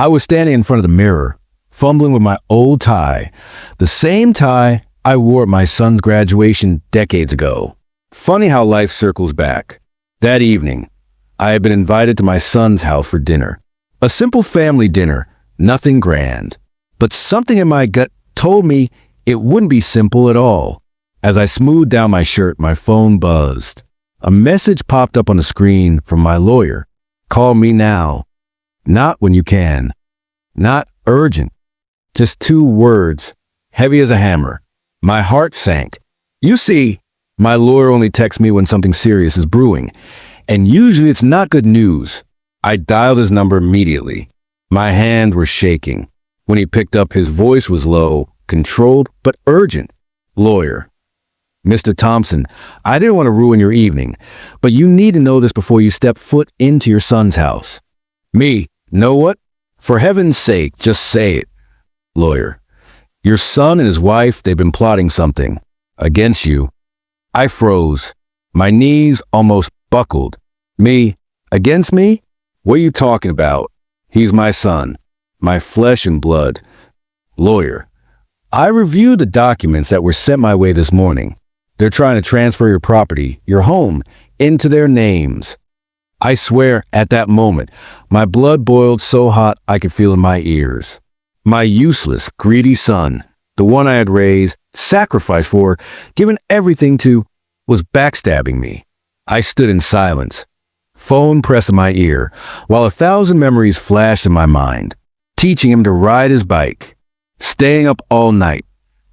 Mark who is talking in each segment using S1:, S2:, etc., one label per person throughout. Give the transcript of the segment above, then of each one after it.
S1: I was standing in front of the mirror, fumbling with my old tie, the same tie I wore at my son's graduation decades ago. Funny how life circles back. That evening, I had been invited to my son's house for dinner. A simple family dinner, nothing grand. But something in my gut told me it wouldn't be simple at all. As I smoothed down my shirt, my phone buzzed. A message popped up on the screen from my lawyer. Call me now. Not when you can. Not urgent. Just 2 words, heavy as a hammer. My heart sank. You see, my lawyer only texts me when something serious is brewing, and usually it's not good news. I dialed his number immediately. My hands were shaking. When he picked up, his voice was low, controlled, but urgent. Lawyer. Mr. Thompson, I didn't want to ruin your evening, but you need to know this before you step foot into your son's house. Me, know what? For heaven's sake, just say it. Lawyer. Your son and his wife, they've been plotting something. Against you. I froze. My knees almost buckled. Me? Against me? What are you talking about? He's my son. My flesh and blood. Lawyer. I reviewed the documents that were sent my way this morning. They're trying to transfer your property, your home, into their names. I swear, at that moment, my blood boiled so hot I could feel in my ears. My useless, greedy son, the one I had raised, sacrificed for, given everything to, was backstabbing me. I stood in silence, phone pressed in my ear, while 1,000 memories flashed in my mind. Teaching him to ride his bike, staying up all night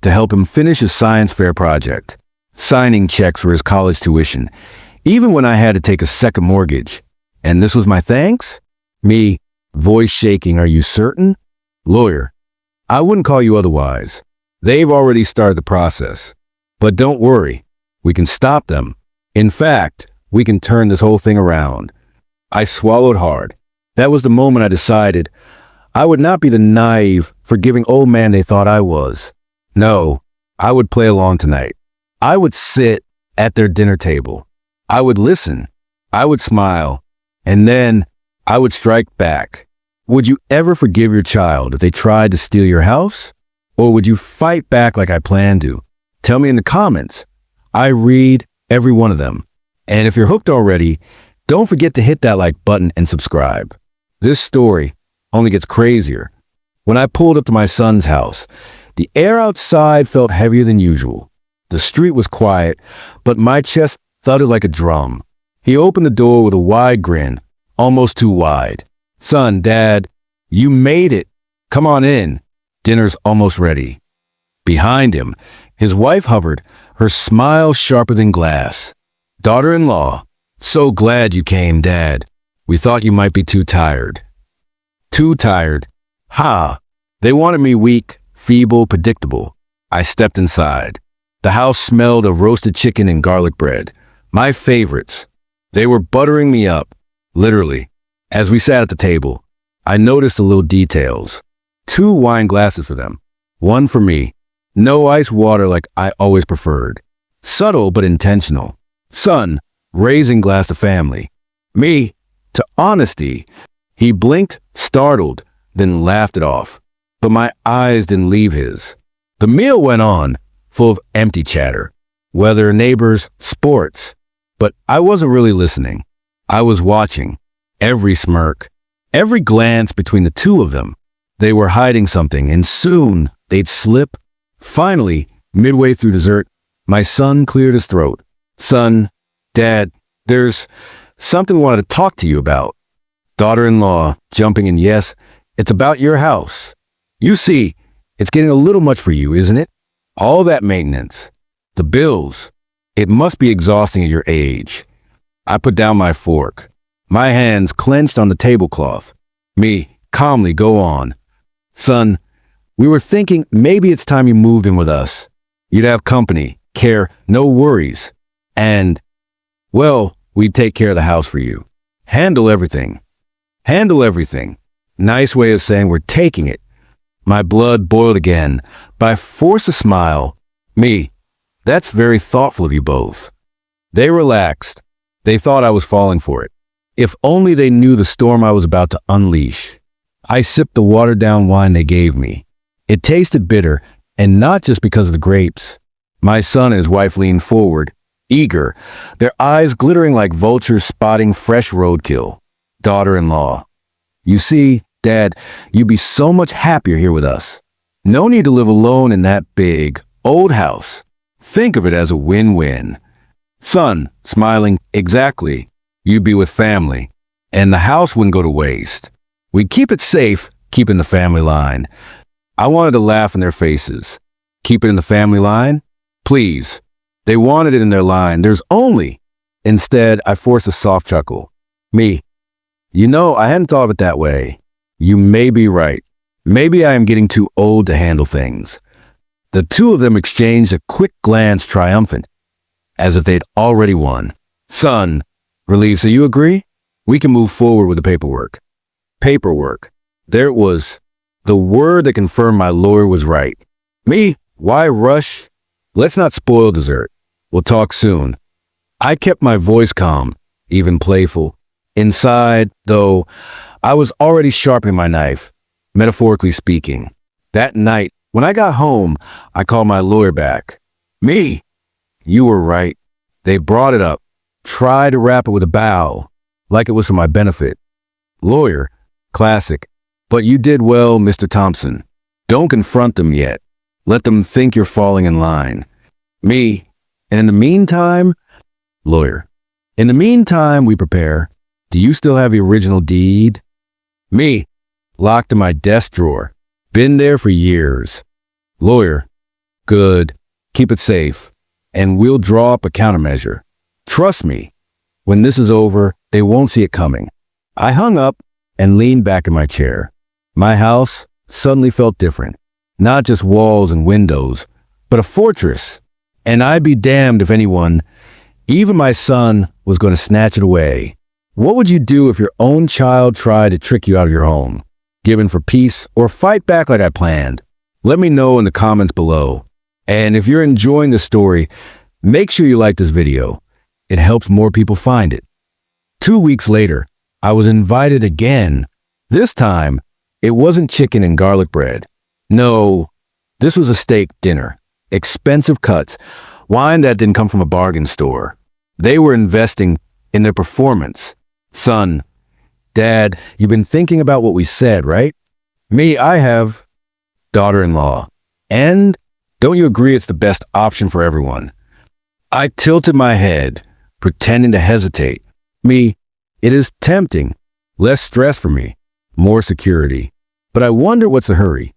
S1: to help him finish his science fair project, signing checks for his college tuition, even when I had to take a second mortgage. And this was my thanks? Me, voice shaking, are you certain? Lawyer, I wouldn't call you otherwise. They've already started the process. But don't worry, we can stop them. In fact, we can turn this whole thing around. I swallowed hard. That was the moment I decided I would not be the naive, forgiving old man they thought I was. No, I would play along tonight. I would sit at their dinner table. I would listen. I would smile. And then I would strike back. Would you ever forgive your child if they tried to steal your house? Or would you fight back like I planned to? Tell me in the comments. I read every one of them. And if you're hooked already, don't forget to hit that like button and subscribe. This story only gets crazier. When I pulled up to my son's house, the air outside felt heavier than usual. The street was quiet, but my chest thudded like a drum. He opened the door with a wide grin, almost too wide. Son, Dad, you made it. Come on in. Dinner's almost ready. Behind him, his wife hovered, her smile sharper than glass. Daughter-in-law, so glad you came, Dad. We thought you might be too tired. Too tired? Ha! They wanted me weak, feeble, predictable. I stepped inside. The house smelled of roasted chicken and garlic bread. My favorites. They were buttering me up, literally. As we sat at the table, I noticed the little details. 2 wine glasses for them. One for me. No ice water like I always preferred. Subtle but intentional. Son, raising glass to family. Me, to honesty. He blinked, startled, then laughed it off. But my eyes didn't leave his. The meal went on, full of empty chatter. Weather, neighbors, sports. But I wasn't really listening. I was watching. Every smirk, every glance between the 2 of them. They were hiding something, and soon they'd slip. Finally, midway through dessert, my son cleared his throat. Son, Dad, there's something we wanted to talk to you about. Daughter-in-law, jumping in, yes, it's about your house. You see, it's getting a little much for you, isn't it? All that maintenance, the bills. It must be exhausting at your age. I put down my fork. My hands clenched on the tablecloth. Me, calmly, go on. Son, we were thinking maybe it's time you moved in with us. You'd have company, care, no worries. And, well, we'd take care of the house for you. Handle everything. Handle everything. Nice way of saying we're taking it. My blood boiled again, but I forced a smile. Me, that's very thoughtful of you both. They relaxed. They thought I was falling for it. If only they knew the storm I was about to unleash. I sipped the watered-down wine they gave me. It tasted bitter, and not just because of the grapes. My son and his wife leaned forward, eager, their eyes glittering like vultures spotting fresh roadkill. Daughter-in-law. You see, Dad, you'd be so much happier here with us. No need to live alone in that big, old house. Think of it as a win-win. Son, smiling, exactly. You'd be with family, and the house wouldn't go to waste. We'd keep it safe, keeping the family line. I wanted to laugh in their faces. Keep it in the family line? Please. They wanted it in their line. There's only. Instead, I forced a soft chuckle. Me. You know, I hadn't thought of it that way. You may be right. Maybe I am getting too old to handle things. The two of them exchanged a quick glance, triumphant, as if they'd already won. Son, relieved, so you agree? We can move forward with the paperwork. Paperwork. There it was. The word that confirmed my lawyer was right. Me? Why rush? Let's not spoil dessert. We'll talk soon. I kept my voice calm, even playful. Inside, though, I was already sharpening my knife, metaphorically speaking. That night, when I got home, I called my lawyer back. Me? You were right. They brought it up. Tried to wrap it with a bow, like it was for my benefit. Lawyer. Classic. But you did well, Mr. Thompson. Don't confront them yet. Let them think you're falling in line. Me. And in the meantime, lawyer. In the meantime, we prepare. Do you still have the original deed? Me. Locked in my desk drawer. Been there for years. Lawyer. Good. Keep it safe. And we'll draw up a countermeasure. Trust me. When this is over, they won't see it coming. I hung up and leaned back in my chair. My house suddenly felt different. Not just walls and windows, but a fortress. And I'd be damned if anyone, even my son, was going to snatch it away. What would you do if your own child tried to trick you out of your home? Give in for peace or fight back like I planned? Let me know in the comments below. And if you're enjoying the story, make sure you like this video. It helps more people find it. 2 weeks later, I was invited again. This time, it wasn't chicken and garlic bread. No, this was a steak dinner. Expensive cuts, wine that didn't come from a bargain store. They were investing in their performance. Son, Dad, you've been thinking about what we said, right? Me, I have. Daughter-in-law. And don't you agree it's the best option for everyone? I tilted my head, pretending to hesitate. Me, it is tempting. Less stress for me. More security. But I wonder what's the hurry.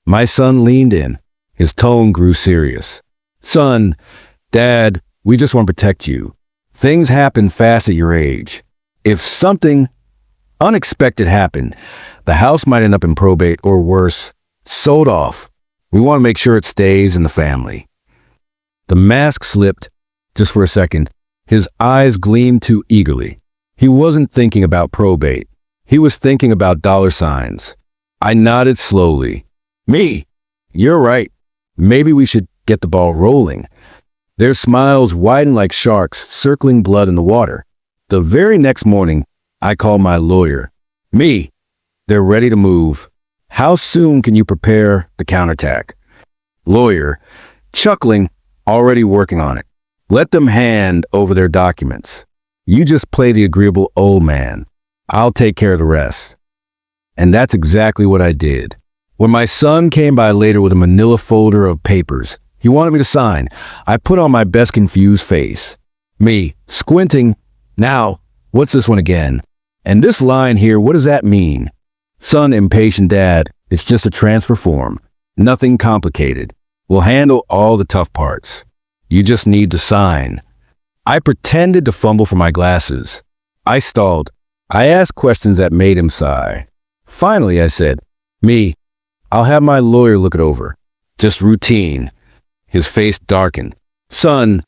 S1: My son leaned in. His tone grew serious. Son, Dad, we just want to protect you. Things happen fast at your age. If something unexpected happened, the house might end up in probate or worse, sold off. We want to make sure it stays in the family. The mask slipped just for a second. His eyes gleamed too eagerly. He wasn't thinking about probate. He was thinking about dollar signs. I nodded slowly. Me, you're right. Maybe we should get the ball rolling. Their smiles widened like sharks circling blood in the water. The very next morning, I called my lawyer. Me, they're ready to move. How soon can you prepare the counterattack? Lawyer, chuckling, already working on it. Let them hand over their documents. You just play the agreeable old man. I'll take care of the rest. And that's exactly what I did. When my son came by later with a manila folder of papers, he wanted me to sign. I put on my best confused face. Me, squinting. Now, what's this one again? And this line here, what does that mean? Son, impatient dad, it's just a transfer form. Nothing complicated. We'll handle all the tough parts. You just need to sign. I pretended to fumble for my glasses. I stalled. I asked questions that made him sigh. Finally, I said, Me, I'll have my lawyer look it over. Just routine. His face darkened. Son,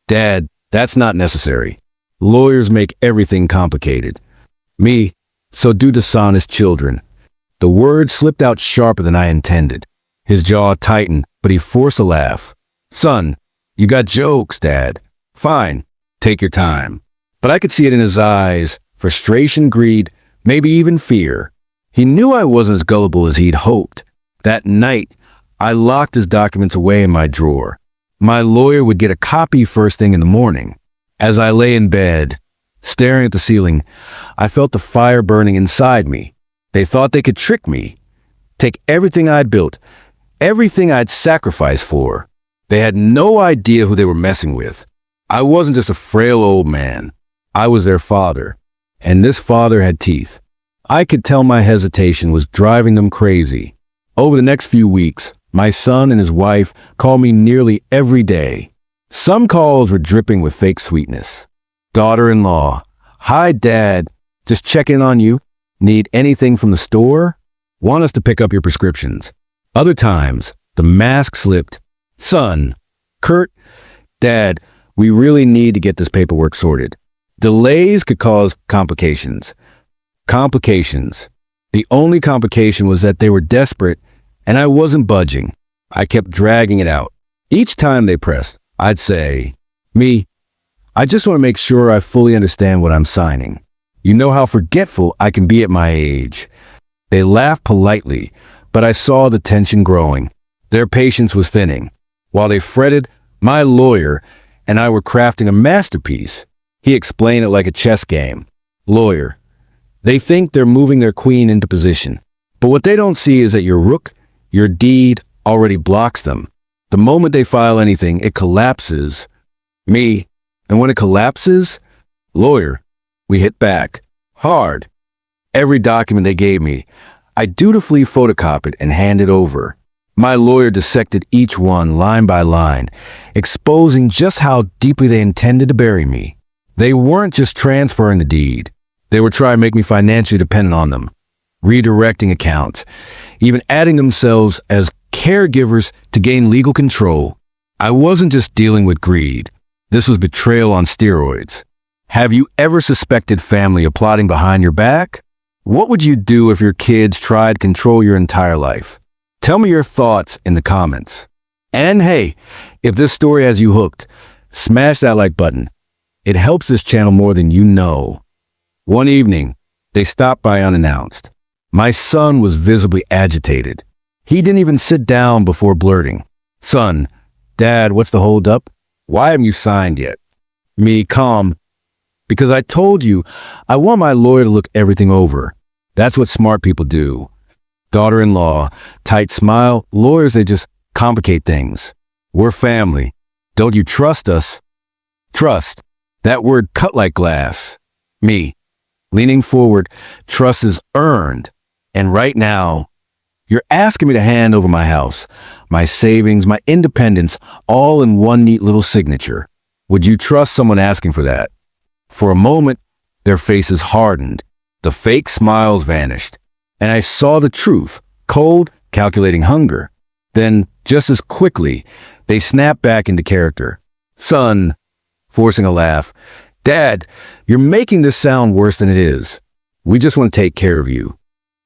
S1: Dad, that's not necessary. Lawyers make everything complicated. Me, so do dishonest children. The word slipped out sharper than I intended. His jaw tightened, but he forced a laugh. Son, you got jokes, Dad. Fine, take your time. But I could see it in his eyes, frustration, greed, maybe even fear. He knew I wasn't as gullible as he'd hoped. That night, I locked his documents away in my drawer. My lawyer would get a copy first thing in the morning. As I lay in bed, staring at the ceiling, I felt the fire burning inside me. They thought they could trick me, take everything I'd built, everything I'd sacrificed for. They had no idea who they were messing with. I wasn't just a frail old man. I was their father, and this father had teeth. I could tell my hesitation was driving them crazy. Over the next few weeks, my son and his wife called me nearly every day. Some calls were dripping with fake sweetness. Daughter-in-law, "Hi, Dad. Just checking on you. Need anything from the store? Want us to pick up your prescriptions?" Other times, the mask slipped. "Son, Kurt, Dad, we really need to get this paperwork sorted. Delays could cause complications." Complications. The only complication was that they were desperate, and I wasn't budging. I kept dragging it out. Each time they pressed, I'd say, "Me, I just want to make sure I fully understand what I'm signing. You know how forgetful I can be at my age." They laughed politely, but I saw the tension growing. Their patience was thinning. While they fretted, my lawyer and I were crafting a masterpiece. He explained it like a chess game. "Lawyer, they think they're moving their queen into position. But what they don't see is that your rook, your deed, already blocks them. The moment they file anything, it collapses." Me, and when it collapses, lawyer, we hit back. Hard. Every document they gave me, I dutifully photocopied and handed over. My lawyer dissected each one line by line, exposing just how deeply they intended to bury me. They weren't just transferring the deed. They were trying to make me financially dependent on them, redirecting accounts, even adding themselves as caregivers to gain legal control. I wasn't just dealing with greed. This was betrayal on steroids. Have you ever suspected family of plotting behind your back? What would you do if your kids tried to control your entire life? Tell me your thoughts in the comments. And hey, if this story has you hooked, smash that like button. It helps this channel more than you know. One evening, they stopped by unannounced. My son was visibly agitated. He didn't even sit down before blurting, "Son, Dad, what's the holdup? Why haven't you signed yet?" Me, calm. "Because I told you, I want my lawyer to look everything over. That's what smart people do." Daughter-in-law, tight smile. "Lawyers, they just complicate things. We're family. Don't you trust us?" Trust. That word cut like glass. Me, leaning forward. "Trust is earned. And right now, you're asking me to hand over my house, my savings, my independence, all in one neat little signature. Would you trust someone asking for that?" For a moment, their faces hardened. The fake smiles vanished. And I saw the truth, cold, calculating hunger. Then, just as quickly, they snapped back into character. "Son," forcing a laugh, "Dad, you're making this sound worse than it is. We just want to take care of you."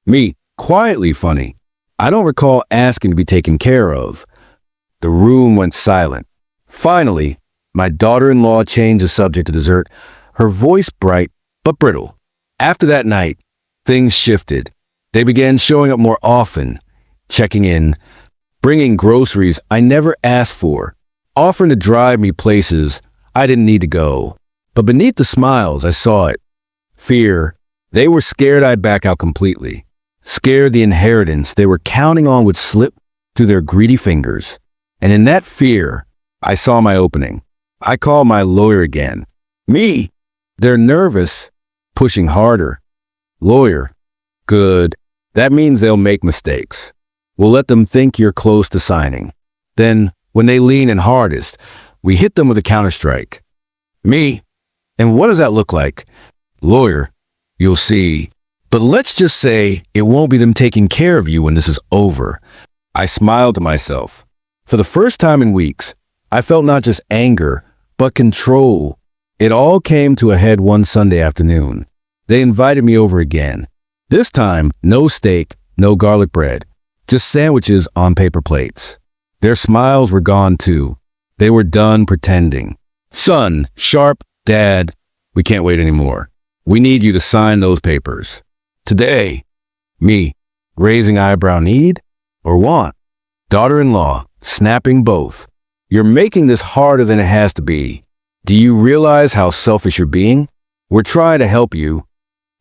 S1: Me, quietly funny. "I don't recall asking to be taken care of." The room went silent. Finally, my daughter-in-law changed the subject to dessert, her voice bright but brittle. After that night, things shifted. They began showing up more often, checking in, bringing groceries I never asked for, offering to drive me places I didn't need to go. But beneath the smiles, I saw it. Fear. They were scared I'd back out completely. Scared the inheritance they were counting on would slip through their greedy fingers. And in that fear, I saw my opening. I called my lawyer again. Me. They're nervous, pushing harder. Lawyer. Good. That means they'll make mistakes. We'll let them think you're close to signing. Then, when they lean in hardest, we hit them with a counterstrike. Me. And what does that look like? Lawyer. You'll see. But let's just say it won't be them taking care of you when this is over. I smiled to myself. For the first time in weeks, I felt not just anger, but control. It all came to a head one Sunday afternoon. They invited me over again. This time, no steak, no garlic bread, just sandwiches on paper plates. Their smiles were gone too. They were done pretending. "Son, sharp, Dad, we can't wait anymore. We need you to sign those papers. Today." Me, raising eyebrow, need or want? Daughter-in-law, snapping both. You're making this harder than it has to be. Do you realize how selfish you're being? We're trying to help you.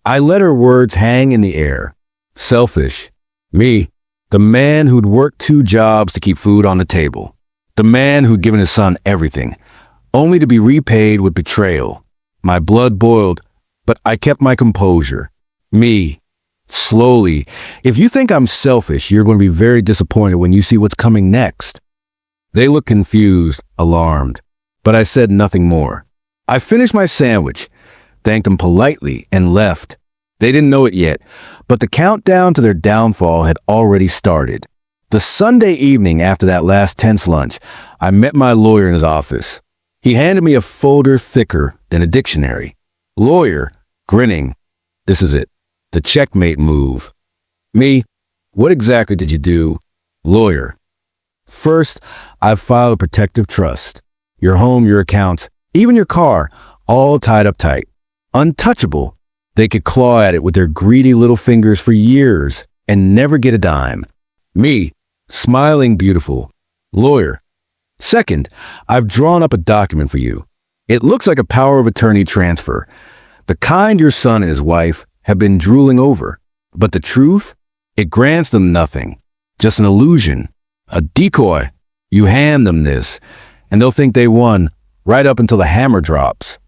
S1: I let her words hang in the air. Selfish. Me, the man who'd worked 2 jobs to keep food on the table. The man who'd given his son everything, only to be repaid with betrayal. My blood boiled, but I kept my composure. Me, slowly. If you think I'm selfish, you're going to be very disappointed when you see what's coming next. They looked confused, alarmed, but I said nothing more. I finished my sandwich, thanked them politely, and left. They didn't know it yet, but the countdown to their downfall had already started. The Sunday evening after that last tense lunch, I met my lawyer in his office. He handed me a folder thicker than a dictionary. Lawyer, grinning. This is it. The checkmate move. Me, what exactly did you do? Lawyer. First, I've filed a protective trust. Your home, your accounts, even your car, all tied up tight. Untouchable. They could claw at it with their greedy little fingers for years and never get a dime. Me, smiling beautiful. Lawyer. Second, I've drawn up a document for you. It looks like a power of attorney transfer. The kind your son and his wife have been drooling over. But the truth? It grants them nothing. Just an illusion. A decoy. You hand them this, and they'll think they won right up until the hammer drops.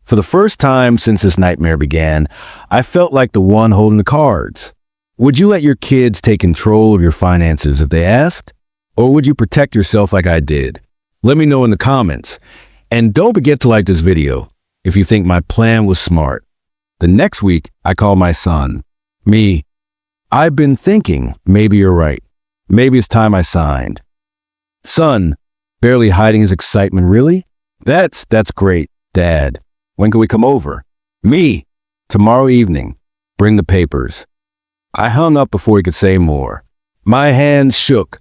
S1: For the first time since this nightmare began, I felt like the one holding the cards. Would you let your kids take control of your finances if they asked? Or would you protect yourself like I did? Let me know in the comments. And don't forget to like this video if you think my plan was smart. The next week, I called my son. Me, I've been thinking, maybe you're right. Maybe it's time I signed. Son, barely hiding his excitement, really? That's great, Dad. When can we come over? Me, tomorrow evening. Bring the papers. I hung up before he could say more. My hands shook,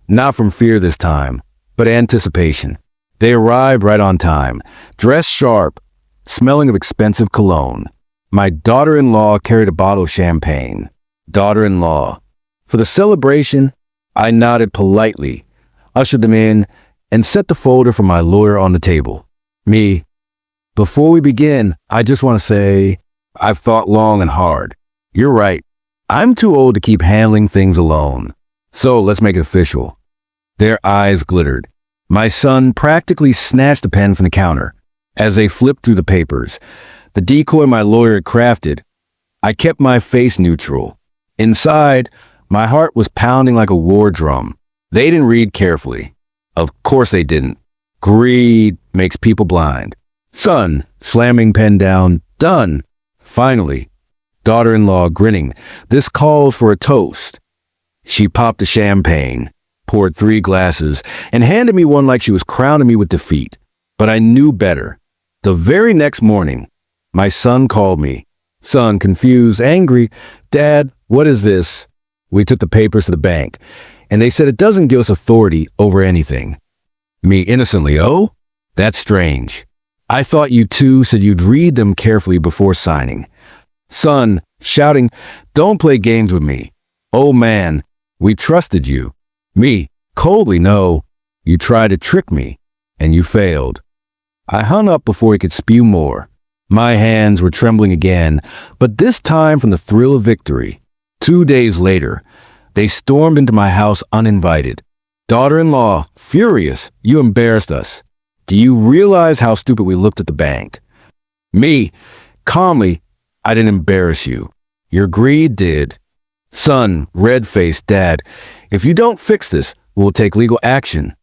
S1: not from fear this time, but anticipation. They arrived right on time, dressed sharp, smelling of expensive cologne. My daughter-in-law carried a bottle of champagne. Daughter-in-law. For the celebration, I nodded politely, ushered them in, and set the folder from my lawyer on the table. Me, before we begin, I just want to say, I've thought long and hard. You're right. I'm too old to keep handling things alone. So let's make it official. Their eyes glittered. My son practically snatched the pen from the counter as they flipped through the papers. The decoy my lawyer had crafted. I kept my face neutral. Inside, my heart was pounding like a war drum. They didn't read carefully. Of course they didn't. Greed makes people blind. Son, slamming pen down, done. Finally, daughter-in-law grinning. This calls for a toast. She popped the champagne, poured 3 glasses, and handed me one like she was crowning me with defeat. But I knew better. The very next morning, my son called me. Son, confused, angry. Dad, what is this? We took the papers to the bank, and they said it doesn't give us authority over anything. Me innocently, oh? That's strange. I thought you two said you'd read them carefully before signing. Son, shouting, don't play games with me. Oh man, we trusted you. Me, coldly, no. You tried to trick me, and you failed. I hung up before he could spew more. My hands were trembling again, but this time from the thrill of victory. 2 days later, they stormed into my house uninvited. Daughter-in-law, furious, you embarrassed us. Do you realize how stupid we looked at the bank? Me, calmly, I didn't embarrass you. Your greed did. Son, red-faced, Dad, if you don't fix this, we'll take legal action.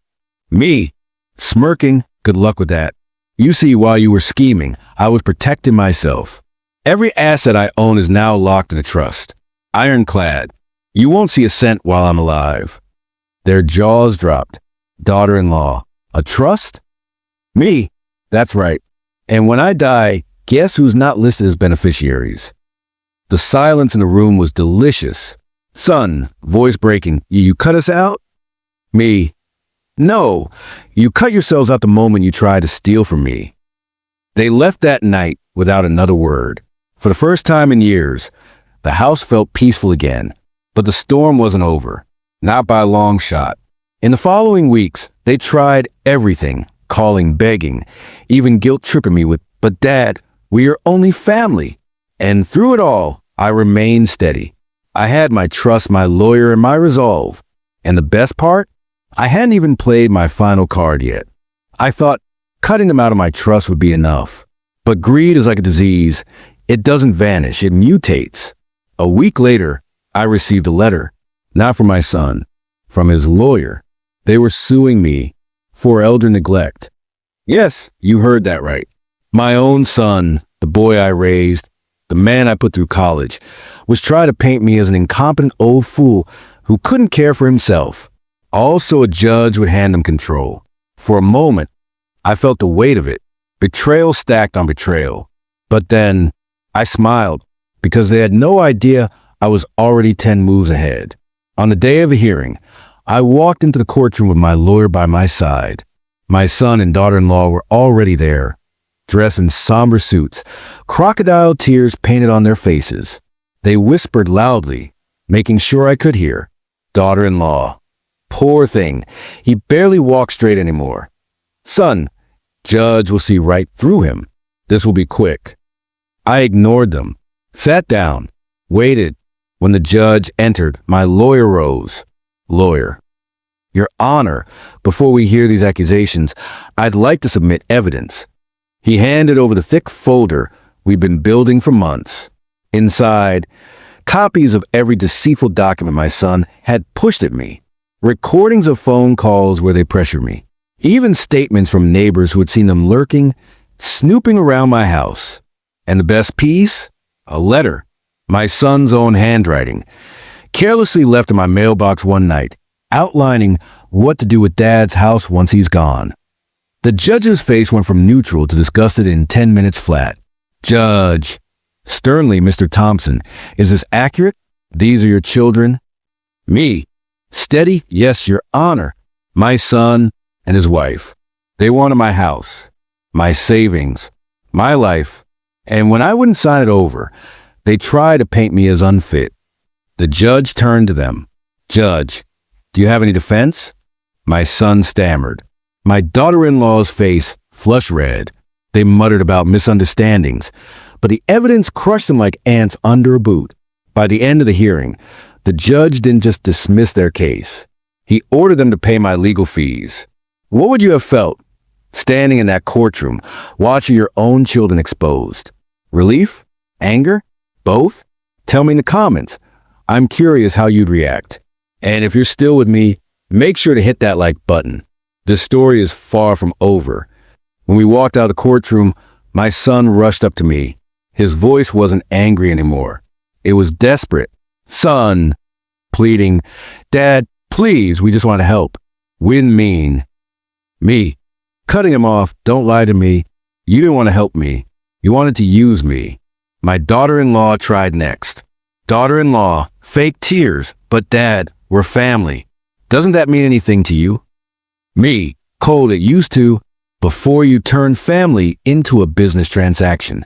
S1: Me, smirking, good luck with that. You see, while you were scheming, I was protecting myself. Every asset I own is now locked in a trust. Ironclad. You won't see a cent while I'm alive. Their jaws dropped. Daughter-in-law, a trust? Me, that's right. And when I die, guess who's not listed as beneficiaries? The silence in the room was delicious. Son, voice breaking, you cut us out? Me, no, you cut yourselves out the moment you tried to steal from me. They left that night without another word. For the first time in years, The house felt peaceful again, but the storm wasn't over. Not by a long shot. In the following weeks, they tried everything, calling, begging, even guilt-tripping me with, "But Dad, we are only family." And through it all, I remained steady. I had my trust, my lawyer, and my resolve. And the best part? I hadn't even played my final card yet. I thought cutting them out of my trust would be enough. But greed is like a disease. It doesn't vanish, it mutates. A week later, I received a letter, not from my son, from his lawyer. They were suing me for elder neglect. Yes, you heard that right. My own son, the boy I raised, the man I put through college, was trying to paint me as an incompetent old fool who couldn't care for himself. Also, a judge would hand him control. For a moment, I felt the weight of it, betrayal stacked on betrayal. But then, I smiled, because they had no idea I was already 10 moves ahead. On the day of the hearing, I walked into the courtroom with my lawyer by my side. My son and daughter-in-law were already there, dressed in somber suits, crocodile tears painted on their faces. They whispered loudly, making sure I could hear. Daughter-in-law. Poor thing, he barely walks straight anymore. Son, judge will see right through him. This will be quick. I ignored them, sat down, waited. When the judge entered, my lawyer rose. Lawyer, Your Honor, before we hear these accusations, I'd like to submit evidence. He handed over the thick folder we've been building for months. Inside, copies of every deceitful document my son had pushed at me. Recordings of phone calls where they pressured me. Even statements from neighbors who had seen them lurking, snooping around my house. And the best piece? A letter. My son's own handwriting. Carelessly left in my mailbox one night, outlining what to do with Dad's house once he's gone. The judge's face went from neutral to disgusted in 10 minutes flat. Judge. Sternly, Mr. Thompson, is this accurate? These are your children? Me. Steady? Yes, Your Honor. My son and his wife. They wanted my house, my savings, my life, and when I wouldn't sign it over, they tried to paint me as unfit. The judge turned to them. Judge, do you have any defense? My son stammered. My daughter-in-law's face flushed red. They muttered about misunderstandings, but the evidence crushed them like ants under a boot. By the end of the hearing, the judge didn't just dismiss their case. He ordered them to pay my legal fees. What would you have felt, standing in that courtroom, watching your own children exposed? Relief? Anger? Both? Tell me in the comments. I'm curious how you'd react. And if you're still with me, make sure to hit that like button. This story is far from over. When we walked out of the courtroom, my son rushed up to me. His voice wasn't angry anymore. It was desperate. Son, pleading, Dad, please, we just want to help. We didn't mean. Me, cutting him off, don't lie to me. You didn't want to help me. You wanted to use me. My daughter-in-law tried next. Daughter-in-law, fake tears, but Dad, we're family. Doesn't that mean anything to you? Me, cold, it used to, before you turned family into a business transaction.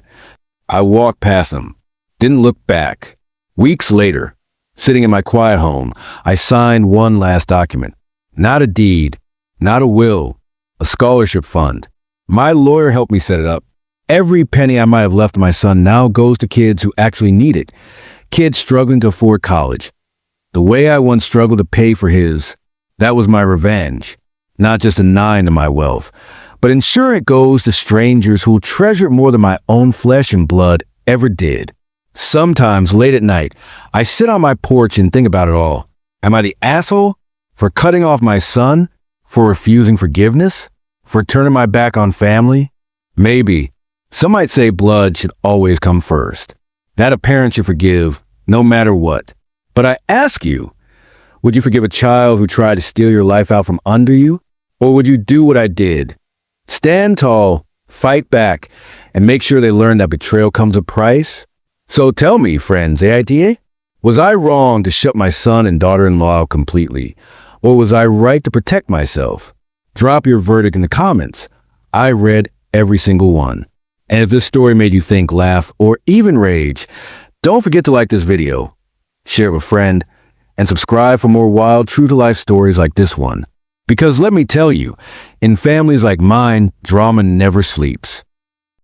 S1: I walked past him, didn't look back. Weeks later, sitting in my quiet home, I signed one last document. Not a deed, not a will, a scholarship fund. My lawyer helped me set it up. Every penny I might have left my son now goes to kids who actually need it. Kids struggling to afford college. The way I once struggled to pay for his, that was my revenge. Not just a 9 to my wealth, but ensure it goes to strangers who'll treasure it more than my own flesh and blood ever did. Sometimes, late at night, I sit on my porch and think about it all. Am I the asshole? For cutting off my son? For refusing forgiveness? For turning my back on family? Maybe. Some might say blood should always come first. That a parent should forgive, no matter what. But I ask you, would you forgive a child who tried to steal your life out from under you? Or would you do what I did? Stand tall, fight back, and make sure they learn that betrayal comes with a price? So tell me, friends, aita? Was I wrong to shut my son and daughter-in-law out completely? Or was I right to protect myself? Drop your verdict in the comments. I read every single one. And if this story made you think, laugh, or even rage, Don't forget to like this video, share it with a friend, and subscribe for more wild, true-to-life stories like this one. Because let me tell you, in families like mine, drama never sleeps.